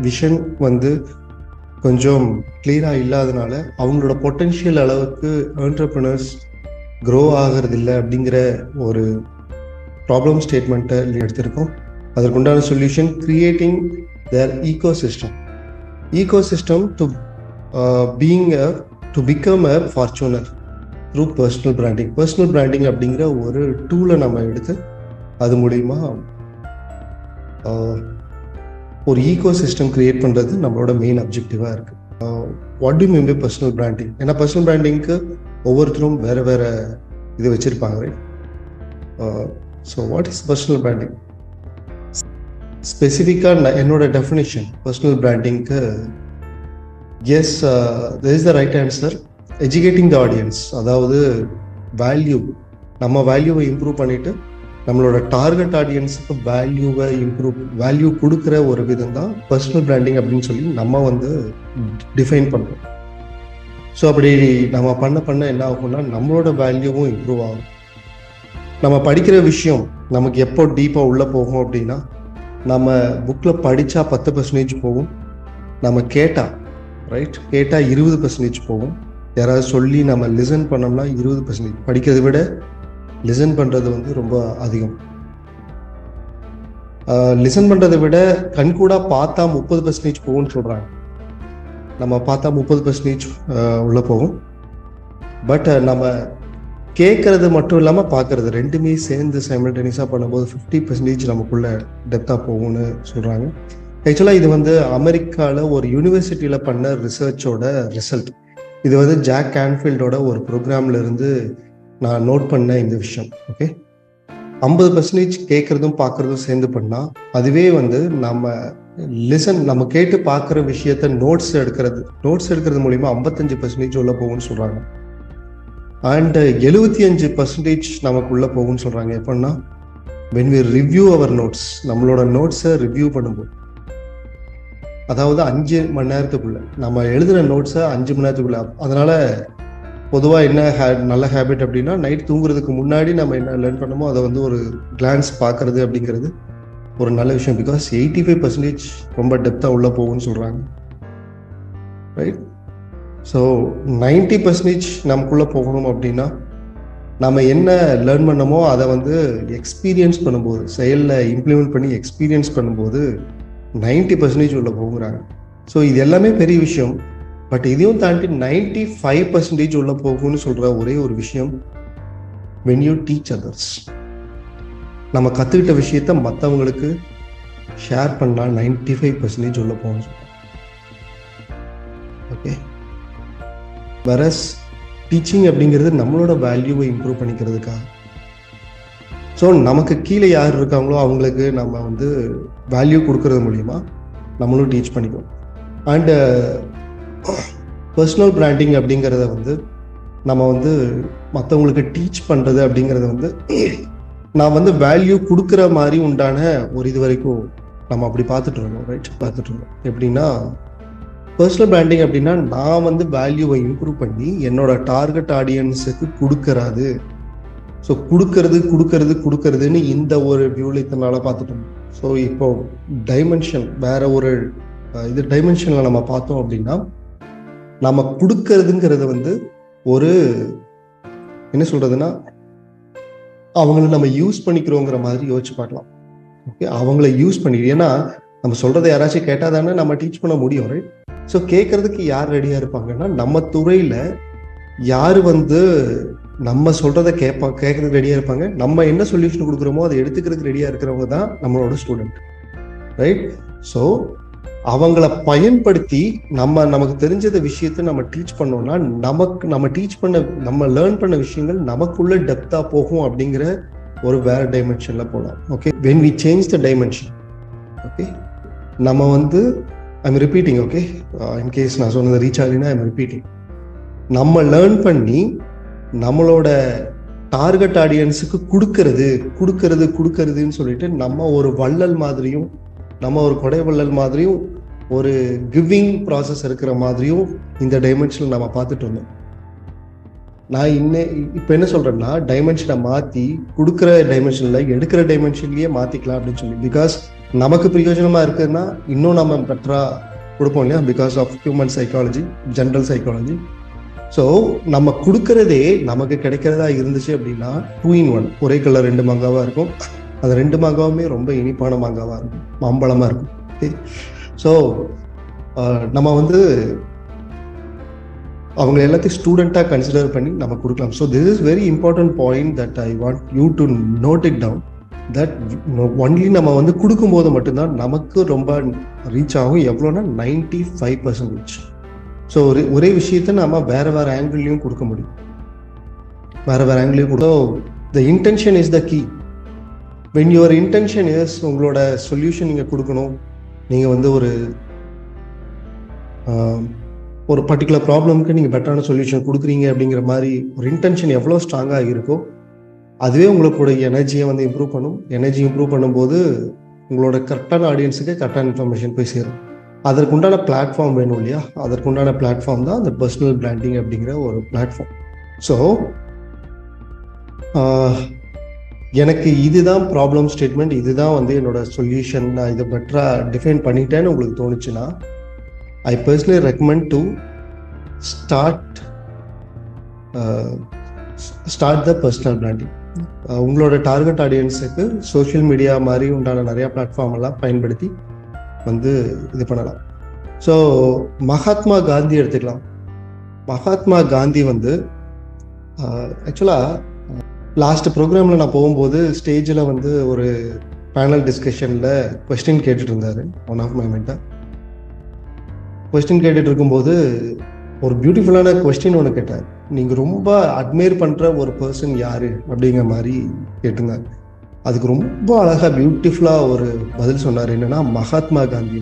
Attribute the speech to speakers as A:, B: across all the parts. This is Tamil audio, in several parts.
A: விஷன் வந்து கொஞ்சம் கிளியராக இல்லாதனால அவங்களோட பொட்டென்ஷியல் அளவுக்கு என்டர்பிரினர்ஸ் க்ரோ ஆகிறதில்ல அப்படிங்கிற ஒரு ப்ராப்ளம் ஸ்டேட்மெண்ட்டை எடுத்திருக்கோம். அதற்குண்டான solution creating their ecosystem to become a fortuner through personal branding அப்படிங்கிற ஒரு டூலை நம்ம எடுத்து அது மூலிமா ஒரு ஈகோசிஸ்டம் கிரியேட் பண்ணுறது நம்மளோட மெயின் அப்ஜெக்டிவாக இருக்குது. What do mean by personal branding? ஏன்னா பர்சனல் பிராண்டிங்க்கு ஒவ்வொருத்தரும் வேறு வேறு இது வச்சுருப்பாங்க. So what is personal branding? ஸ்பெசிஃபிக்காக என்னோட டெஃபினிஷன் பர்சனல் பிராண்டிங்க்கு, yes this is the right answer. Educating the audience, அதாவது நம்ம வேல்யூவை இம்ப்ரூவ் பண்ணிவிட்டு நம்மளோட டார்கெட் ஆடியன்ஸுக்கு வேல்யூ கொடுக்குற ஒரு விதம் தான் பர்சனல் பிராண்டிங் அப்படின்னு சொல்லி நம்ம வந்து டிஃபைன் பண்ணுறோம். ஸோ அப்படி நம்ம பண்ண என்ன ஆகும்னா நம்மளோட வேல்யூவும் இம்ப்ரூவ் ஆகும். நம்ம படிக்கிற விஷயம் நமக்கு எப்போ டீப்பாக உள்ளே போகும் அப்படின்னா, நம்ம புக்கில் படித்தா 10% போகும், நம்ம கேட்டால் 20% போகும். யாராவது சொல்லி நம்ம லிசன் பண்ணோம்னா 20%. படிக்கிறதை விட லிசன் பண்ணுறது வந்து ரொம்ப அதிகம். லிசன் பண்ணுறதை விட கண்கூடாக பார்த்தா 30% போகும்னு சொல்கிறாங்க. நம்ம பார்த்தா 30% உள்ளே போகும். பட் நம்ம கேட்கறது மட்டும் இல்லாமல் பார்க்கறது ரெண்டுமே சேர்ந்து சைமல்டேனியஸாக பண்ணும்போது 50% நமக்குள்ள டெப்த்தாக போகும்னு சொல்கிறாங்க. ஆக்சுவலாக இது வந்து அமெரிக்காவில் ஒரு யூனிவர்சிட்டியில் பண்ண ரிசர்ச்சோட ரிசல்ட். இது வந்து ஜாக் கேன்ஃபீல்டோட ஒரு ப்ரோக்ராம்ல இருந்து நான் நோட் பண்ண இந்த விஷயம். ஓகே, 50% கேட்கறதும் பார்க்கறதும் சேர்ந்து பண்ணால் அதுவே வந்து நம்ம கேட்டு பார்க்குற விஷயத்த நோட்ஸ் எடுக்கிறது மூலிமா 55% உள்ள போகும்னு சொல்கிறாங்க. அண்ட் 75% நமக்குள்ள போகும்னு சொல்கிறாங்க. எப்படின்னா when we review our notes, நம்மளோட நோட்ஸை ரிவ்யூ பண்ணும்போது, அதாவது 5 மணி நேரத்துக்குள்ள நம்ம எழுதுகிற நோட்ஸை 5 மணி நேரத்துக்குள்ள. அதனால பொதுவாக என்ன நல்ல ஹேபிட் அப்படின்னா, நைட் தூங்குறதுக்கு முன்னாடி நம்ம என்ன லேர்ன் பண்ணமோ அதை வந்து ஒரு கிளான்ஸ் பார்க்கறது அப்படிங்கிறது ஒரு நல்ல விஷயம். பிகாஸ் 85% ரொம்ப டெப்த்தாக உள்ள போகும்னு சொல்கிறாங்க. ரைட். ஸோ 90% நமக்குள்ளே போகணும் அப்படின்னா நம்ம என்ன லேர்ன் பண்ணமோ அதை வந்து எக்ஸ்பீரியன்ஸ் பண்ணும்போது, செயலில் இம்ப்ளிமெண்ட் பண்ணி எக்ஸ்பீரியன்ஸ் பண்ணும்போது 90% உள்ள போகிறாங்க. ஸோ இது எல்லாமே பெரிய விஷயம். பட் இதையும் தாண்டி 95% உள்ள போகும்னு சொல்கிற ஒரே ஒரு விஷயம், when you teach others. நம்ம கற்றுக்கிட்ட விஷயத்த மற்றவங்களுக்கு ஷேர் பண்ணால் 95% உள்ள போகும்னு சொல்கிறோம். ஓகே, வரஸ் டீச்சிங் அப்படிங்கிறது நம்மளோட வேல்யூவை இம்ப்ரூவ் பண்ணிக்கிறதுக்காக. ஸோ நமக்கு கீழே யார் இருக்காங்களோ அவங்களுக்கு நம்ம வந்து வேல்யூ கொடுக்கறது மூலிமா நம்மளும் டீச் பண்ணிக்குவோம். அண்டு பர்சனல் பிராண்டிங் அப்படிங்கிறத வந்து நம்ம வந்து மற்றவங்களுக்கு டீச் பண்ணுறது அப்படிங்கிறத வந்து நான் வந்து வேல்யூ கொடுக்குற மாதிரி உண்டான ஒரு இது வரைக்கும் நம்ம அப்படி பார்த்துட்டு இருந்தோம். எப்படின்னா பர்சனல் பிராண்டிங் அப்படின்னா நான் வந்து வேல்யூவை இம்ப்ரூவ் பண்ணி என்னோட டார்கெட் ஆடியன்ஸுக்கு கொடுக்கறாது. ஸோ கொடுக்கறதுன்னு இந்த ஒரு வியூவில் இத்தனால பார்த்துட்டோம். ஸோ இப்போ வேற ஒரு டைமென்ஷனில் நம்ம பார்த்தோம் அப்படின்னா, நம்ம கொடுக்கறதுங்கிறது வந்து ஒரு என்ன சொல்றதுன்னா, அவங்கள நம்ம யூஸ் பண்ணிக்கிறோங்கிற மாதிரி யோசிச்சு பார்க்கலாம். ஓகே, அவங்கள யூஸ் பண்ணி, ஏன்னா நம்ம சொல்றதை யாராச்சும் கேட்டால் தானே நம்ம டீச் பண்ண முடியும். ரைட். ஸோ கேட்கறதுக்கு யார் ரெடியாக இருப்பாங்கன்னா, நம்ம துறையில் யார் வந்து நம்ம சொல்கிறத கேட்கறதுக்கு ரெடியாக இருப்பாங்க, நம்ம என்ன சொல்யூஷன் கொடுக்குறோமோ அதை எடுத்துக்கிறதுக்கு ரெடியாக இருக்கிறவங்க தான் நம்மளோட ஸ்டூடெண்ட். ரைட். ஸோ அவங்கள பயன்படுத்தி நமக்கு தெரிஞ்சத விஷயத்தை நம்ம டீச் பண்ணோம்னா நம்ம லேர்ன் பண்ண விஷயங்கள் நமக்குள்ள டெப்த்தாக போகும் அப்படிங்கிற ஒரு வேற டைமென்ஷனில் போகலாம். Okay, when we change the dimension, okay, நம்ம வந்து ஐம் ரிப்பீட்டிங். ஓகே, இன்கேஸ் நான் சொன்னது ரீச் ஆகலைன்னா ஐம் ரிப்பீட்டிங். நம்ம லேர்ன் பண்ணி நம்மளோட டார்கெட் ஆடியன்ஸுக்கு கொடுக்கறதுன்னு சொல்லிட்டு நம்ம ஒரு வள்ளல் மாதிரியும், நம்ம ஒரு கொடை வள்ளல் மாதிரியும், ஒரு கிவிங் ப்ராசஸ் இருக்கிற மாதிரியும் இந்த டைமென்ஷனில் நம்ம பார்த்துட்டு இருந்தோம். நான் இப்போ என்ன சொல்கிறேன்னா, டைமென்ஷனை மாற்றி கொடுக்குற டைமென்ஷனில் எடுக்கிற டைமென்ஷன்லேயே மாற்றிக்கலாம் அப்படின்னு சொல்லி. பிகாஸ் நமக்கு பிரயோஜனமாக இருக்குதுன்னா இன்னும் நம்ம பெட்டராக கொடுப்போம் இல்லையா, because of human psychology, general psychology. So நம்ம கொடுக்கறதே நமக்கு கிடைக்கிறதா இருந்துச்சு அப்படின்னா 2 in 1, ஒரே கலர் 2 மாங்காவாக இருக்கும். அந்த 2 மாங்காவுமே ரொம்ப இனிப்பான மாங்காவாக இருக்கும், மாம்பழமாக இருக்கும். ஓகே, ஸோ நம்ம வந்து அவங்க எல்லாத்தையும் ஸ்டூடெண்ட்டாக கன்சிடர் பண்ணி நம்ம கொடுக்கலாம். So this is very important point that I want you to note it down, that only நம்ம வந்து கொடுக்கும்போது மட்டும்தான் நமக்கு ரொம்ப ரீச் ஆகும். எவ்வளோன்னா 95% ரீச். ஸோ ஒரே விஷயத்த நம்ம வேறு வேறு ஆங்கிள்லையும் கொடுக்க முடியும், வேறு வேறு ஆங்கிள்லையும் கொடுக்கும். The intention is the key. When your intention is உங்களோட சொல்யூஷன் நீங்கள் கொடுக்கணும், நீங்கள் வந்து ஒரு பர்டிகுலர் ப்ராப்ளம்க்கு நீங்கள் பெட்டரான சொல்யூஷன் கொடுக்குறீங்க அப்படிங்கிற மாதிரி ஒரு இன்டென்ஷன் எவ்வளோ ஸ்ட்ராங்காக இருக்கோ அதுவே உங்களுடைய எனர்ஜியை வந்து இம்ப்ரூவ் பண்ணும். எனர்ஜி இம்ப்ரூவ் பண்ணும்போது உங்களோட கரெக்டான ஆடியன்ஸுக்கு கரெக்டான இன்ஃபர்மேஷன் போய் சேரும். அதற்குண்டான பிளாட்ஃபார்ம் வேணும் இல்லையா, அதற்குண்டான பிளாட்ஃபார்ம் தான் அந்த பர்சனல் பிராண்டிங் அப்படிங்கிற ஒரு பிளாட்ஃபார்ம். ஸோ எனக்கு இதுதான் ப்ராப்ளம் ஸ்டேட்மெண்ட், இதுதான் வந்து என்னோட சொல்யூஷன், நான் இதை பெட்டராக டிஃபைன் பண்ணிட்டேன்னு உங்களுக்கு தோணுச்சுன்னா I personally recommend to start the personal branding. உங்களோட டார்கெட் ஆடியன்ஸுக்கு சோஷியல் மீடியா மாதிரி உண்டான நிறையா பிளாட்ஃபார்ம் எல்லாம் பயன்படுத்தி வந்து இது பண்ணலாம். ஸோ மகாத்மா காந்தி எடுத்துக்கலாம். மகாத்மா காந்தி வந்து ஆக்சுவலாக லாஸ்ட் ப்ரோக்ராமில் நான் போகும்போது ஸ்டேஜில் வந்து ஒரு பேனல் டிஸ்கஷனில் கொஸ்டின் கேட்டுட்டு இருந்தார் one of my mentor. Question கேட்டுட்டு இருக்கும்போது ஒரு பியூட்டிஃபுல்லான கொஸ்டின் ஒன்று கேட்டார். நீங்கள் ரொம்ப அட்மையர் பண்ணுற ஒரு பர்சன் யார் அப்படிங்கிற மாதிரி கேட்டிருந்தார். அதுக்கு ரொம்ப அழகாக பியூட்டிஃபுல்லாக ஒரு பதில் சொன்னார். என்னென்னா மகாத்மா காந்தி.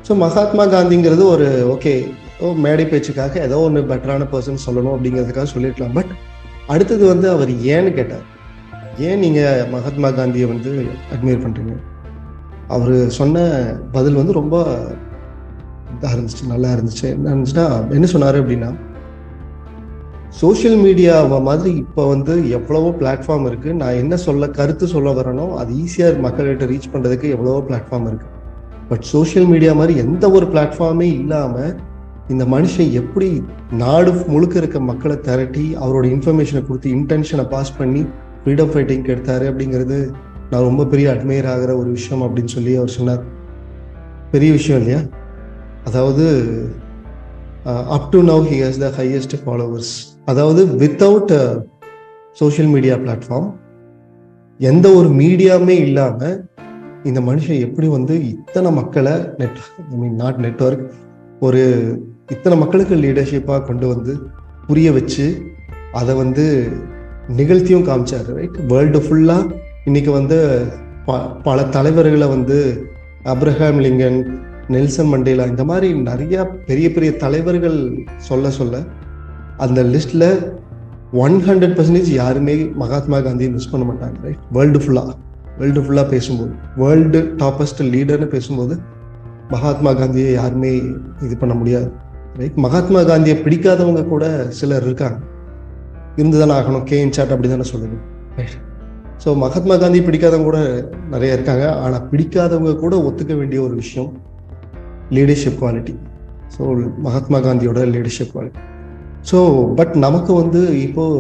A: ஸோ மகாத்மா காந்திங்கிறது ஒரு ஓகே மேடை பேச்சுக்காக ஏதோ ஒன்று பெட்டரான பர்சன் சொல்லணும் அப்படிங்கிறதுக்காக சொல்லியிருக்கலாம். பட் அடுத்தது வந்து அவர் ஏன்னு கேட்டார். ஏன் நீங்கள் மகாத்மா காந்தியை வந்து அட்மையர் பண்ணுறீங்க? அவர் சொன்ன பதில் வந்து ரொம்ப இதாக இருந்துச்சு, நல்லா இருந்துச்சு. என்ன இருந்துச்சுன்னா, என்ன சொன்னார் அப்படின்னா, சோஷியல் மீடியாவை மாதிரி இப்போ வந்து எவ்வளவோ பிளாட்ஃபார்ம் இருக்குது. நான் என்ன கருத்து சொல்ல வரனோ அது ஈஸியாக மக்கள்கிட்ட ரீச் பண்ணுறதுக்கு எவ்வளவோ பிளாட்ஃபார்ம் இருக்குது. பட் சோஷியல் மீடியா மாதிரி எந்த ஒரு பிளாட்ஃபார்மே இல்லாமல் இந்த மனுஷன் எப்படி நாடு முழுக்க இருக்க மக்களை திரட்டி அவரோட இன்ஃபர்மேஷனை கொடுத்து இன்டென்ஷனை பாஸ் பண்ணி ஃப்ரீடம் ஃபைட்டிங்க்கு எடுத்தார் அப்படிங்கிறது நான் ரொம்ப பெரிய அட்மையர் ஆகிற ஒரு விஷயம் அப்படின்னு சொல்லி அவர் சொன்னார். பெரிய விஷயம் இல்லையா? அதாவது up to now he has the highest followers. அதாவது வித்தவுட் சோஷியல் மீடியா பிளாட்ஃபார்ம், எந்த ஒரு மீடியாவுமே இல்லாமல் இந்த மனுஷன் எப்படி வந்து இத்தனை மக்களை நாட் நெட்வொர்க், ஒரு இத்தனை மக்களுக்கு லீடர்ஷிப்பாக கொண்டு வந்து புரிய வச்சு அதை வந்து நிகழ்த்தியும் காமிச்சார். ரைட், வேர்ல்டு ஃபுல்லாக இன்னைக்கு வந்து பல தலைவர்களை வந்து அப்ரஹாம் லிங்கன், நெல்சன் மண்டேலா, இந்த மாதிரி நிறையா பெரிய பெரிய தலைவர்கள் சொல்ல அந்த லிஸ்ட்டில் 100% யாருமே மகாத்மா காந்தியை மிஸ் பண்ண மாட்டாங்க. ரைட், வேர்ல்டு ஃபுல்லாக பேசும்போது, வேர்ல்டு டாப்பஸ்ட் லீடர்னு பேசும்போது மகாத்மா காந்தியை யாருமே இது பண்ண முடியாது. ரைட், மகாத்மா காந்தியை பிடிக்காதவங்க கூட சிலர் இருக்காங்க. இருந்துதானே ஆகணும், கேஎன் சாட் அப்படி தானே சொல்லுது. ரைட், ஸோ மகாத்மா காந்தி பிடிக்காதவங்க கூட நிறைய இருக்காங்க. ஆனால் பிடிக்காதவங்க கூட ஒத்துக்க வேண்டிய ஒரு விஷயம் லீடர்ஷிப் குவாலிட்டி. ஸோ மகாத்மா காந்தியோட லீடர்ஷிப் குவாலிட்டி. ஸோ பட் நமக்கு வந்து இப்போது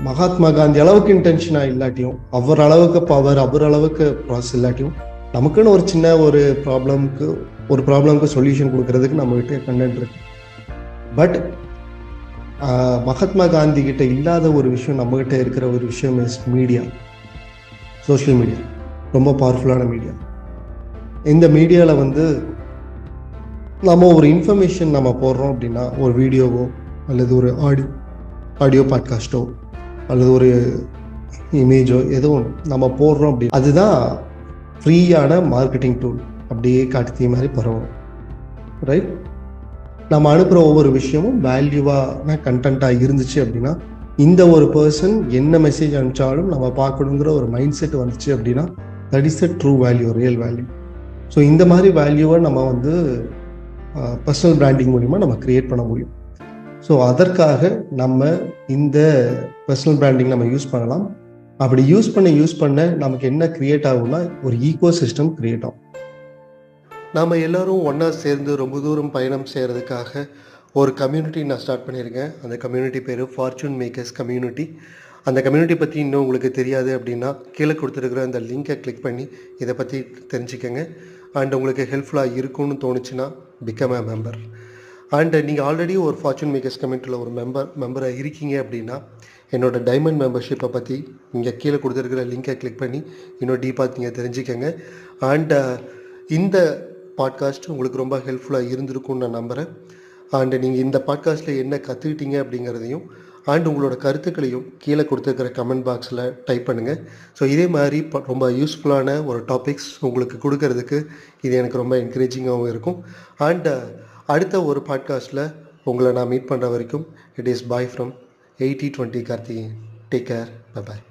A: மகாத்மா காந்தி அளவுக்கு இன்டென்ஷனாக இல்லாட்டியும், அவர் அளவுக்கு பவர், அவர் அளவுக்கு ப்ராசஸ் இல்லாட்டியும், நமக்குன்னு ஒரு சின்ன ஒரு ப்ராப்ளம்க்கு சொல்யூஷன் கொடுக்கறதுக்கு நம்மகிட்ட கண்டென்ட் இருக்கு. பட் மகாத்மா காந்தி கிட்ட இல்லாத ஒரு விஷயம் நம்மகிட்ட இருக்கிற ஒரு விஷயம் இஸ் மீடியா. சோஷியல் மீடியா ரொம்ப பவர்ஃபுல்லான மீடியா. இந்த மீடியாவில் வந்து நம்ம ஒரு இன்ஃபர்மேஷன் நம்ம போடுறோம் அப்படின்னா, ஒரு வீடியோவோ அல்லது ஒரு ஆடியோ பாட்காஸ்ட்டோ அல்லது ஒரு இமேஜோ ஏதோ ஒன்று நம்ம போடுறோம் அப்படி, அதுதான் ஃப்ரீயான மார்க்கெட்டிங் டூல். அப்படியே காட்டுத்தீ மாதிரி பரவும். ரைட், நம்ம அனுப்புகிற ஒவ்வொரு விஷயமும் வேல்யூவான கண்டென்ட்டாக இருந்துச்சு அப்படின்னா, இந்த ஒரு பர்சன் என்ன மெசேஜ் அனுப்பிச்சாலும் நம்ம பார்க்கணுங்கிற ஒரு மைண்ட் செட் வந்துச்சு அப்படின்னா, that is the true value, real value. So இந்த மாதிரி வேல்யூவை நம்ம வந்து பர்சனல் பிராண்டிங் மூலிமா நம்ம க்ரியேட் பண்ண முடியும். ஸோ அதற்காக நம்ம இந்த பர்சனல் பிராண்டிங் நம்ம யூஸ் பண்ணலாம். அப்படி யூஸ் பண்ண நமக்கு என்ன கிரியேட் ஆகும்னா ஒரு ஈகோ சிஸ்டம் கிரியேட் ஆகும். நாம் எல்லோரும் ஒன்றா சேர்ந்து ரொம்ப தூரம் பயணம் செய்கிறதுக்காக ஒரு கம்யூனிட்டி நான் ஸ்டார்ட் பண்ணியிருக்கேன். அந்த கம்யூனிட்டி பேர் ஃபார்ச்சூன் மேக்கர்ஸ் கம்யூனிட்டி. அந்த கம்யூனிட்டி பற்றி இன்னும் உங்களுக்கு தெரியாது அப்படின்னா கீழே கொடுத்துருக்குற அந்த லிங்கை கிளிக் பண்ணி இதை பற்றி தெரிஞ்சுக்கங்க. அண்ட் உங்களுக்கு ஹெல்ப்ஃபுல்லாக இருக்கும்னு தோணுச்சுன்னா பிகம் அ மெம்பர். அண்ட் நீங்கள் ஆல்ரெடி ஒரு ஃபார்ச்சூன் மேக்கர்ஸ் கம்யூனிட்டியில் ஒரு மெம்பராக இருக்கீங்க அப்படின்னா என்னோடய டைமண்ட் மெம்பர்ஷிப்பை பற்றி இங்கே கீழே கொடுத்துருக்குற லிங்கை கிளிக் பண்ணி இன்னும் டீப்பாக நீங்கள் தெரிஞ்சுக்கங்க. அண்ட் இந்த பாட்காஸ்ட் உங்களுக்கு ரொம்ப ஹெல்ப்ஃபுல்லாக இருந்திருக்கும்னு நான் நம்புகிறேன். அண்டு நீங்கள் இந்த பாட்காஸ்ட்டில் என்ன கற்றுக்கிட்டீங்க அப்படிங்கிறதையும் அண்ட் உங்களோட கருத்துக்களையும் கீழே கொடுத்துருக்கிற கமெண்ட் பாக்ஸில் டைப் பண்ணுங்கள். ஸோ இதே மாதிரி ரொம்ப யூஸ்ஃபுல்லான ஒரு டாபிக்ஸ் உங்களுக்கு கொடுக்கறதுக்கு இது எனக்கு ரொம்ப என்கரேஜிங்காகவும் இருக்கும். அண்ட் அடுத்த ஒரு பாட்காஸ்ட்டில் உங்களை நான் மீட் பண்ணுற வரைக்கும் it is bye from 8020 Karthikeyan. Take care. Bye bye.